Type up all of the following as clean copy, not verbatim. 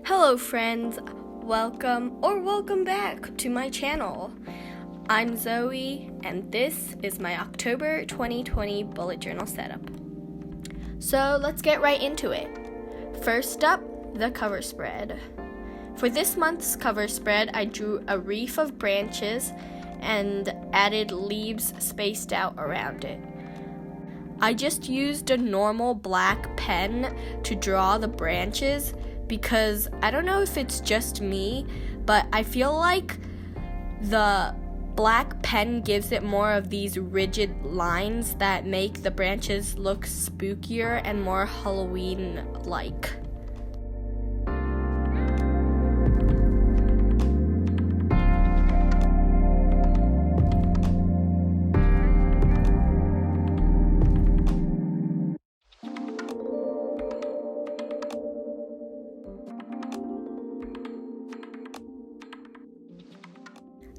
Hello friends, welcome back to my channel. I'm Zoe and this is my October 2020 bullet journal setup. So let's get right into it. First up, the cover spread. For this month's cover spread, I drew a wreath of branches and added leaves spaced out around it. I just used a normal black pen to draw the branches because I don't know if it's just me, but I feel like the black pen gives it more of these rigid lines that make the branches look spookier and more Halloween-like.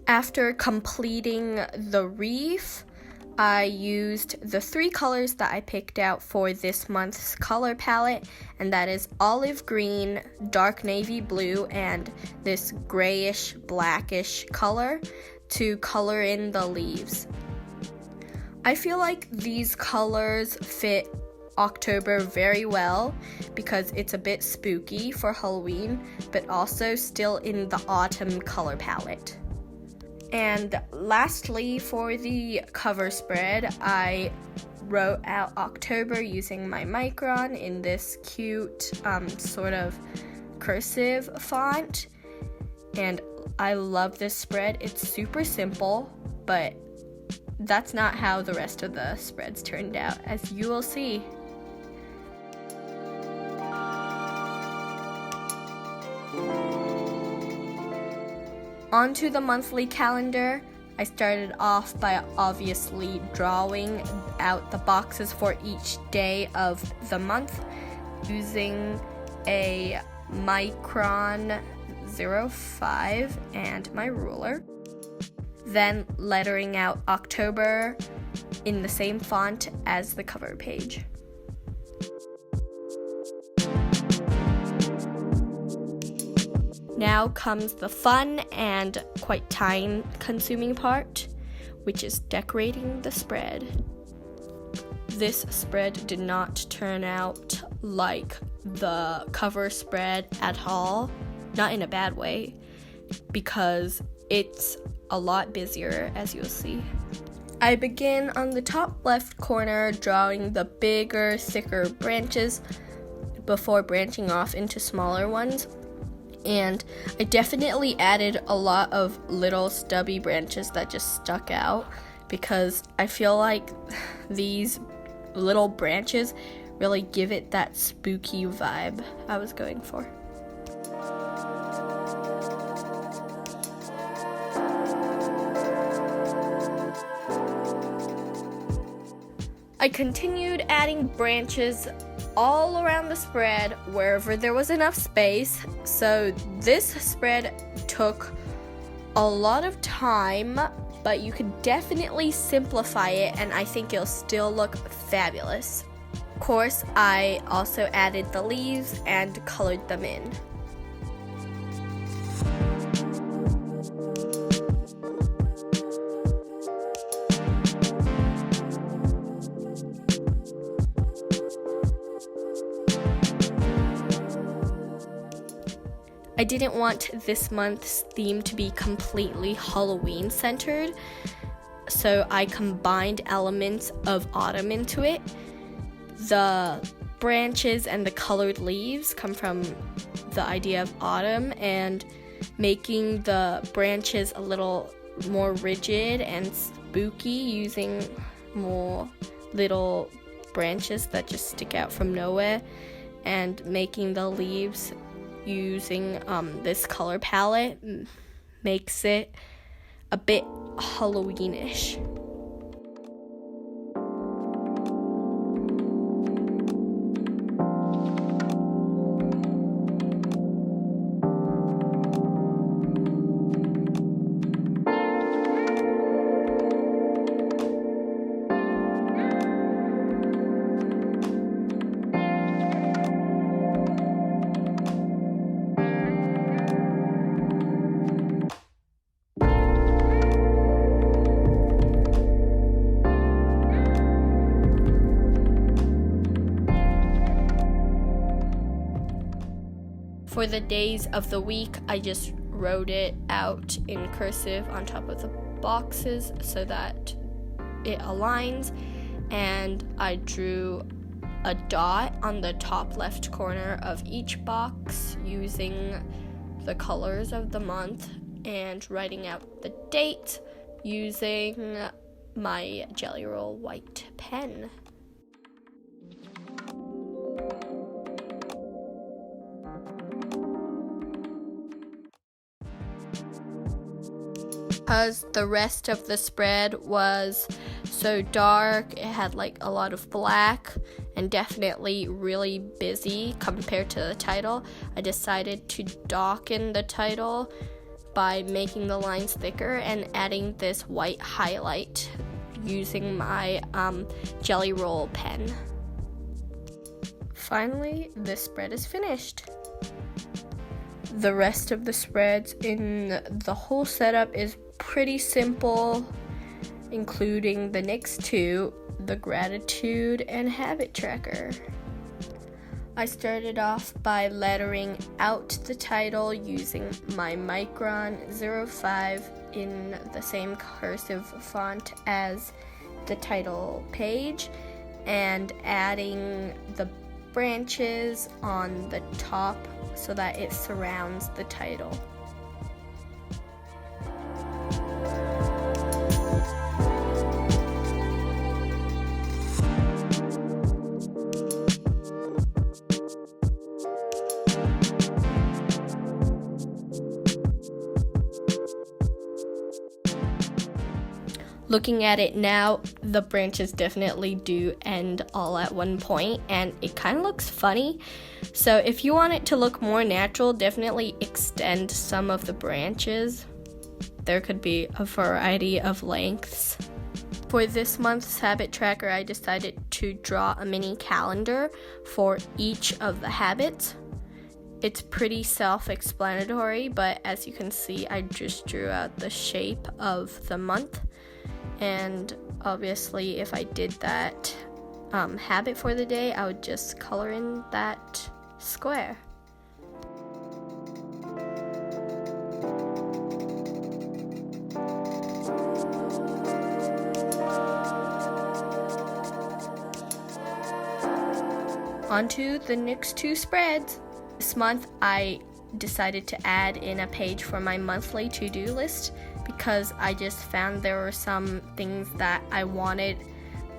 After completing the wreath, I used the three colors that I picked out for this month's color palette, and that is olive green, dark navy blue, and this grayish blackish color to color in the leaves. I feel like these colors fit October very well because it's a bit spooky for Halloween, but also still in the autumn color palette. And lastly, for the cover spread, I wrote out October using my Micron in this cute sort of cursive font. And I love this spread. It's super simple, but that's not how the rest of the spreads turned out, as you will see. Onto the monthly calendar, I started off by obviously drawing out the boxes for each day of the month using a Micron 05 and my ruler. Then lettering out October in the same font as the cover page. Now comes the fun and quite time-consuming part, which is decorating the spread. This spread did not turn out like the cover spread at all, not in a bad way, because it's a lot busier, as you'll see. I begin on the top left corner drawing the bigger, thicker branches before branching off into smaller ones. And I definitely added a lot of little stubby branches that just stuck out because I feel like these little branches really give it that spooky vibe I was going for. I continued adding branches all around the spread wherever there was enough space. So this spread took a lot of time, but you could definitely simplify it and I think it'll still look fabulous. Of course, I also added the leaves and colored them in. I didn't want this month's theme to be completely Halloween centered, so I combined elements of autumn into it. The branches and the colored leaves come from the idea of autumn, and making the branches a little more rigid and spooky using more little branches that just stick out from nowhere, and making the leaves using this color palette makes it a bit Halloweenish. For the days of the week, I just wrote it out in cursive on top of the boxes so that it aligns, and I drew a dot on the top left corner of each box using the colors of the month and writing out the date using my Jelly Roll white pen. Because the rest of the spread was so dark, it had like a lot of black and definitely really busy compared to the title, I decided to darken the title by making the lines thicker and adding this white highlight using my Jelly Roll pen. Finally, this spread is finished. The rest of the spreads in the whole setup is pretty simple, including the next two, the gratitude and habit tracker. I started off by lettering out the title using my Micron 05 in the same cursive font as the title page and adding the branches on the top so that it surrounds the title. Looking at it now, the branches definitely do end all at one point, and it kind of looks funny. So if you want it to look more natural, definitely extend some of the branches. There could be a variety of lengths. For this month's habit tracker, I decided to draw a mini calendar for each of the habits. It's pretty self-explanatory, but as you can see, I just drew out the shape of the month. And obviously, if I did that habit for the day, I would just color in that square. On to the next two spreads. This month, I decided to add in a page for my monthly to-do list because I just found there were some things that I wanted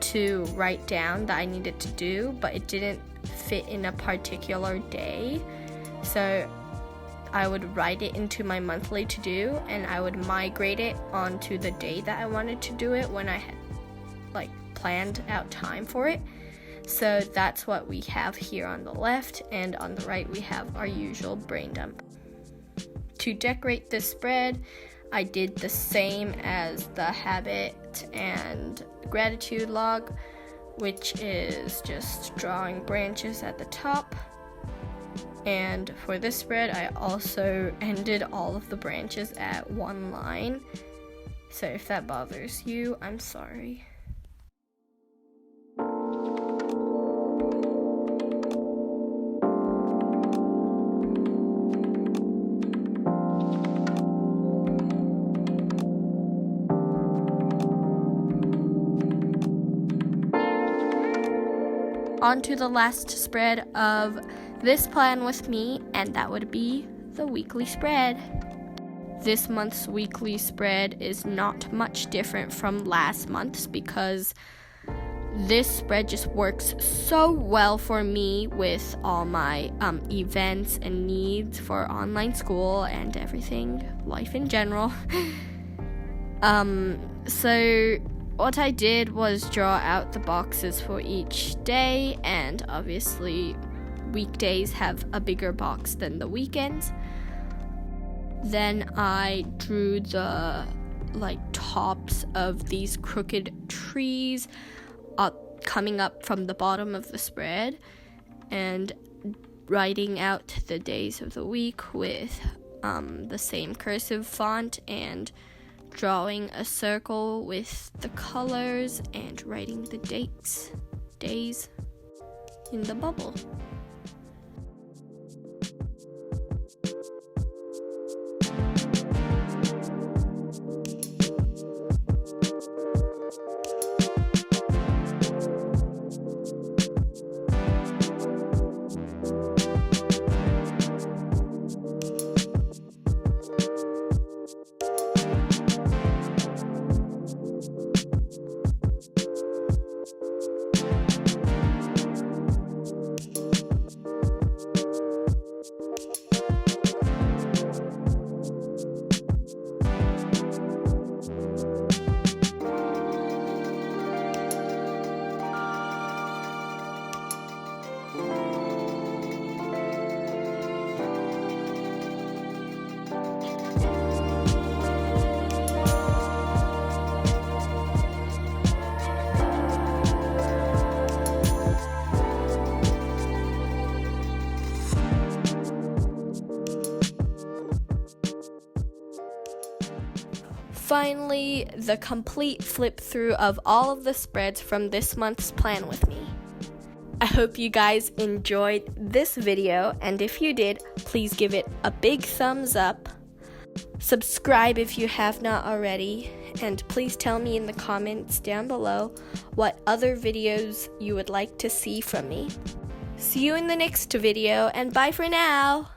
to write down that I needed to do, but it didn't fit in a particular day. So I would write it into my monthly to-do and I would migrate it onto the day that I wanted to do it when I had planned out time for it. So that's what we have here on the left, and on the right we have our usual brain dump. To decorate this spread, I did the same as the habit and gratitude log, which is just drawing branches at the top. And for this spread, I also ended all of the branches at one line. So if that bothers you, I'm sorry. On to the last spread of this plan with me, and that would be the weekly spread. This month's weekly spread is not much different from last month's because this spread just works so well for me with all my events and needs for online school and everything, life in general. So what I did was draw out the boxes for each day, and obviously weekdays have a bigger box than the weekends. Then I drew the tops of these crooked trees coming up from the bottom of the spread, and writing out the days of the week with the same cursive font, and drawing a circle with the colors and writing the days in the bubble. Finally, the complete flip through of all of the spreads from this month's plan with me. I hope you guys enjoyed this video, and if you did, please give it a big thumbs up. Subscribe if you have not already, and please tell me in the comments down below what other videos you would like to see from me. See you in the next video, and bye for now!